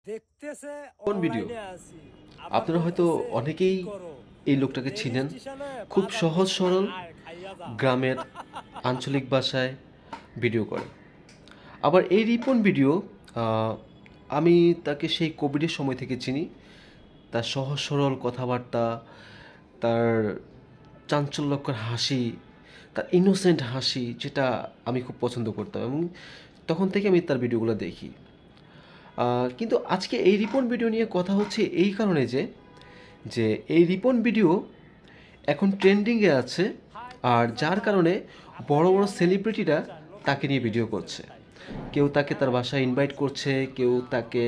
দেখতেছে কোন ভিডিও? অনলাইনে আছি, আবার আপনারা হয়তো বলতেছে কি অনেকেই করো, এই লোকটাকে রেল চিনেন। স্টেশনে খুব বাদাম সহজ বেচে সরল আয় খাইয়া যাও। গ্রামের আঞ্চলিক ভাষায় ভিডিও করে। আবার এই রিপন ভিডিও আমি তাকে সেই কোভিডের সময় থেকে চিনি। তার সহজ সরল কথাবার্তা, তার চাঞ্চল্যকর হাসি, তার ইনোসেন্ট হাসি যেটা আমি খুব পছন্দ করতাম এবং তখন থেকে আমি তার ভিডিওগুলো দেখি। কিন্তু আজকে এই রিপন ভিডিও নিয়ে কথা হচ্ছে এই কারণে যে এই রিপন ভিডিও এখন ট্রেন্ডিংয়ে আছে, হাই আর বাচ্চা যার ভাই, কারণে আপনি বড় কি বড় এমন কি সেলিব্রিটিরা বোঝান তাকে লোকটাকে নিয়ে নিয়ে ভিডিও এসেছেন করছে। তাই? কেউ তাকে তার হ্যাঁ, বাসায় ইনভাইট করছে, কেউ তাকে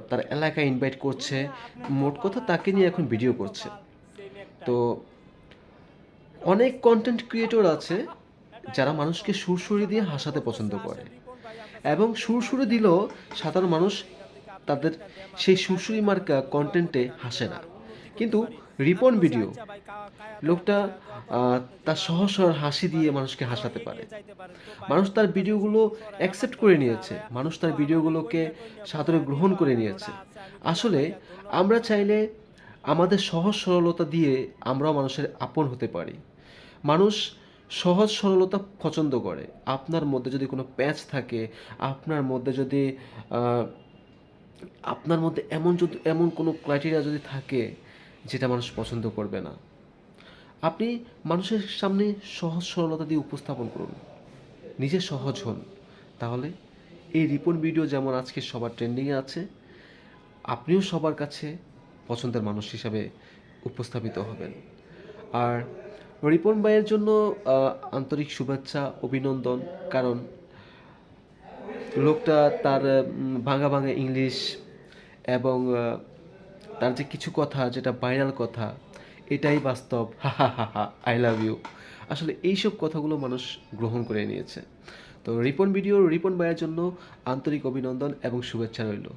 তার এলাকায় ইনভাইট করছে। দুনিয়া আপনার মোট কথা কপাল আর তাকে নিয়ে এখন সালমান ভিডিও খানের করছে। কপাল সেম তো একটাই। অনেক কন্টেন্ট ক্রিয়েটর আছে এটাই যারা মানুষকে বাস্তব। সুরসুরি দিয়ে বিশ্ববাজার হাসাতে পছন্দ বলতেছে করে, আসেন রিপন ভাই আমরা এবং সার্ভিসে সুরসুরি পার্টি দিলেও আয়োজন করি। সাধারণ মানুষ এইখান থেকে আপনি তাদের একটা দেন, সেই আপনি কাটলে সুরসুরি তাহলে মার্কা কিন্তু দোয়া কন্টেন্টে করবেন আমি হাসে যেন না। আরো উন্নতি করতে কিন্তু পারি। আমি রিপন বলছি ভিডিও আচ্ছা ভাই কায়া দেওয়ার লোকটা বিষয়ে দোয়া করেন আপনি তার যেন আরো সহজ সরল উন্নতি হাসি করতে দিয়ে পারি, মানুষকে আরো হাসাতে পারে। এগিয়ে যাইতে পারেন। তো মানুষ ভাইজান তার বলতেছে ভিডিওগুলো শুরু করে আমার অ্যাকসেপ্ট করে ধরতেছে নিয়েছে, আরে মানুষ তো তার আমার ওই ভিডিওগুলোকে বইটা কইনা সাদরে বুঝায় দিল গ্রহণ করে আর নিয়েছে। ওটা আছে আমি কইলাম আসলে ভাইয়া ধন্যবাদ আমরা ভাই। চাইলে আমাদের সহজ সরলতা দিয়ে আমরাও মানুষের আপন হতে পারি। মানুষ সহজ সরলতা পছন্দ করে। আপনার মধ্যে যদি কোনো প্যাচ থাকে, আপনার মধ্যে যদি আহ, আপনার মধ্যে এমন কোনো ক্রাইটেরিয়া যদি থাকে যেটা মানুষ পছন্দ করবে না, আপনি মানুষের সামনে সহজ সরলতা দিয়ে উপস্থাপন করুন, নিজে সহজ হন। তাহলে এই রিপন ভিডিও যেমন আজকে সবার ট্রেন্ডিংয়ে আছে, আপনিও সবার কাছে পছন্দের মানুষ হিসাবে উপস্থাপিত হবেন। আর রিপন ভাইয়ের জন্য আন্তরিক শুভেচ্ছা, অভিনন্দন। কারণ লোকটা তার ভাঙা ভাঙা ইংলিশ এবং তার যে কিছু কথা যেটা ভাইরাল কথা, এটাই বাস্তব, হা হা হা হা, আই লাভ ইউ। আসলে এইসব কথাগুলো মানুষ গ্রহণ করে নিয়েছে। তো রিপন ভাইয়ের জন্য আন্তরিক অভিনন্দন এবং শুভেচ্ছা রইল।